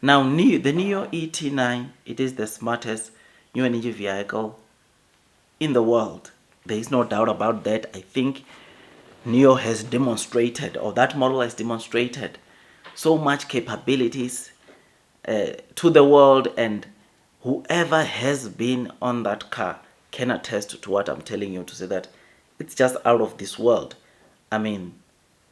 Now, the Nio ET9, it is the smartest new energy vehicle in the world. There is no doubt about that. I think Nio has demonstrated, or that model has demonstrated, so much capabilities to the world, and whoever has been on that car can attest to what I'm telling you, to say that it's just out of this world. I mean,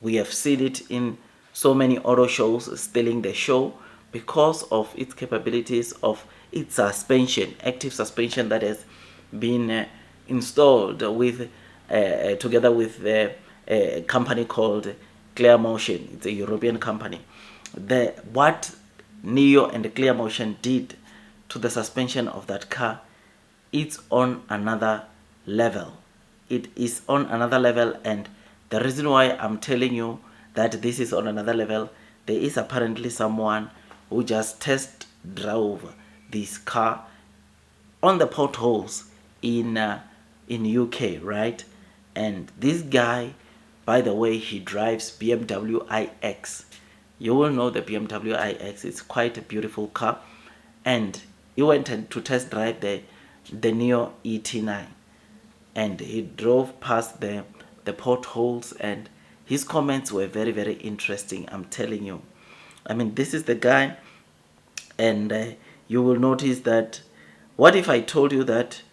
we have seen it in so many auto shows stealing the show because of its capabilities of its suspension, active suspension that has been installed with together with the company called Clear Motion. It's a European company. What Nio and Clear Motion did to the suspension of that car, it's on another level. It is on another level, and the reason why I'm telling you that this is on another level, there is apparently someone who just test drove this car on the potholes in UK, right? And this guy, by the way, he drives BMW iX. You will know the BMW iX. It's quite a beautiful car, and he went to test drive the Nio ET9, and he drove past the potholes, and his comments were very, very interesting. I'm telling you. I mean, this is the guy, and you will notice that. What if I told you that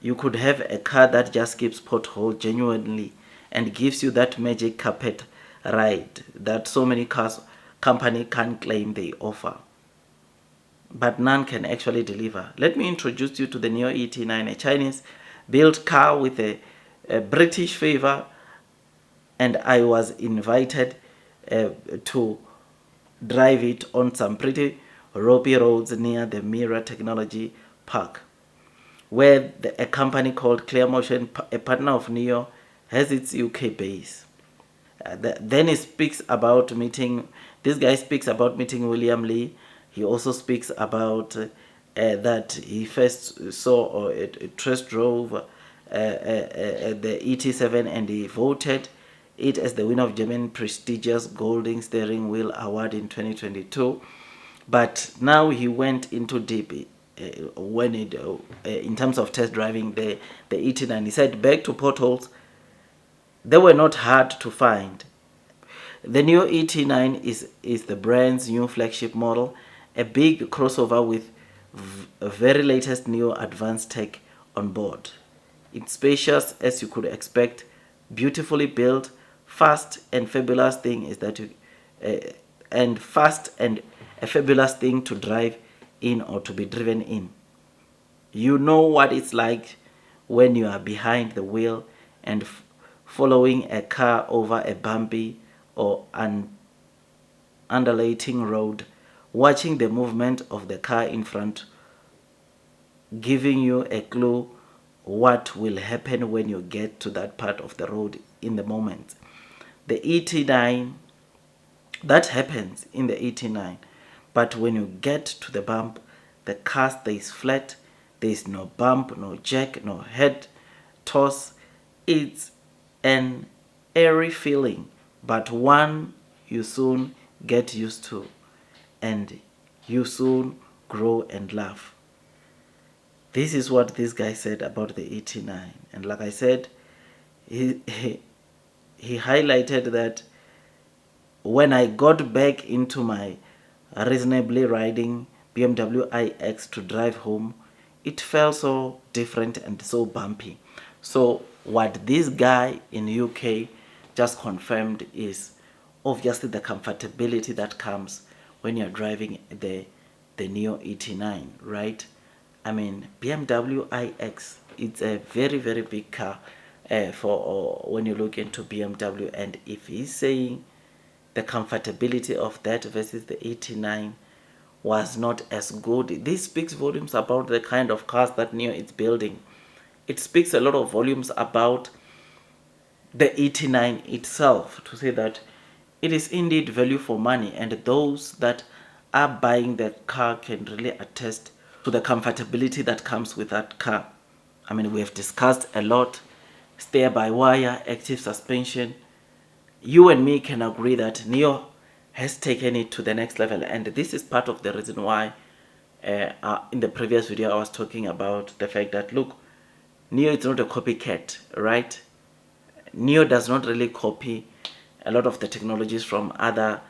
you could have a car that just skips pothole genuinely and gives you that magic carpet ride that so many cars company can claim they offer, but none can actually deliver? Let me introduce you to the Nio ET9, a Chinese built car with a British favor, and I was invited to drive it on some pretty ropey roads near the Mira Technology Park, where a company called ClearMotion, a partner of Nio, has its UK base. Then he speaks about meeting, this guy speaks about meeting William Lee. He also speaks about that he first saw or test drove the ET7, and he voted it as the winner of German prestigious Golden Steering Wheel Award in 2022. But now he went into deep when it in terms of test driving the ET9. He said, back to potholes, they were not hard to find. The Nio ET9 is the brand's new flagship model, a big crossover with a very latest Nio advanced tech on board. It's spacious as you could expect, beautifully built, fast, and fabulous thing is that a fabulous thing to drive in or to be driven in. You know what it's like when you are behind the wheel and following a car over a bumpy or undulating road, watching the movement of the car in front, giving you a clue what will happen when you get to that part of the road in the moment. The ET9, that happens in the ET9, but when you get to the bump, the car stays flat. There is no bump, no jerk, no head toss. It's an airy feeling, but one you soon get used to, and you soon grow and laugh. This is what this guy said about the ET9. And like I said, he highlighted that when I got back into my reasonably riding BMW iX to drive home, it felt so different and so bumpy. So what this guy in UK just confirmed is obviously the comfortability that comes when you're driving the Nio ET9, right? I mean, BMW iX, it's a very, very big car for when you look into BMW. And if he's saying the comfortability of that versus the ET9 was not as good, this speaks volumes about the kind of cars that Nio is building. It speaks a lot of volumes about the ET9 itself, to say that it is indeed value for money, and those that are buying the car can really attest to the comfortability that comes with that car. I mean, we have discussed a lot, steer by wire, active suspension. You and me can agree that Nio has taken it to the next level. And this is part of the reason why in the previous video I was talking about the fact that, look, Nio is not a copycat, right? Nio does not really copy a lot of the technologies from other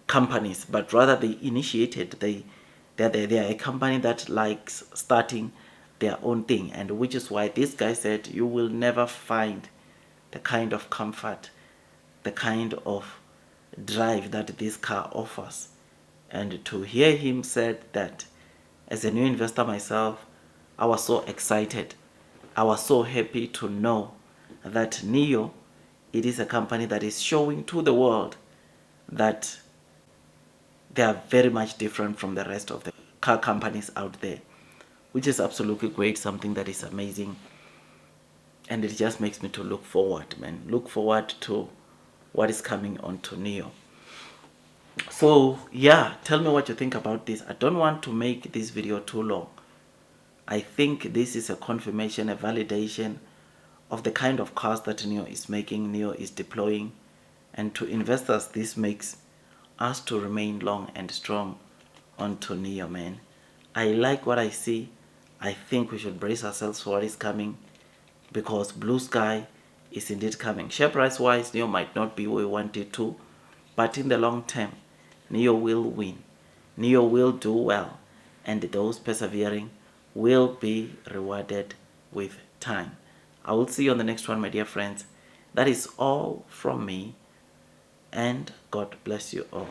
companies, but rather they initiated, they are a company that likes starting their own thing, and which is why this guy said you will never find the kind of comfort, the kind of drive that this car offers. And to hear him said that, as a new investor myself, I was so excited. I was so happy to know that Nio, it is a company that is showing to the world that they are very much different from the rest of the car companies out there, which is absolutely great, something that is amazing. And it just makes me to look forward, man. Look forward to what is coming onto Nio. So yeah, tell me what you think about this. I don't want to make this video too long. I think this is a confirmation, a validation of the kind of cars that Nio is making, Nio is deploying. And to investors, this makes us to remain long and strong onto Nio, man. I like what I see. I think we should brace ourselves for what is coming, because blue sky is indeed coming. Share price wise, Nio might not be where we want it to, but in the long term, Nio will win. Nio will do well, and those persevering will be rewarded with time. I will see you on the next one, my dear friends. That is all from me, and God bless you all.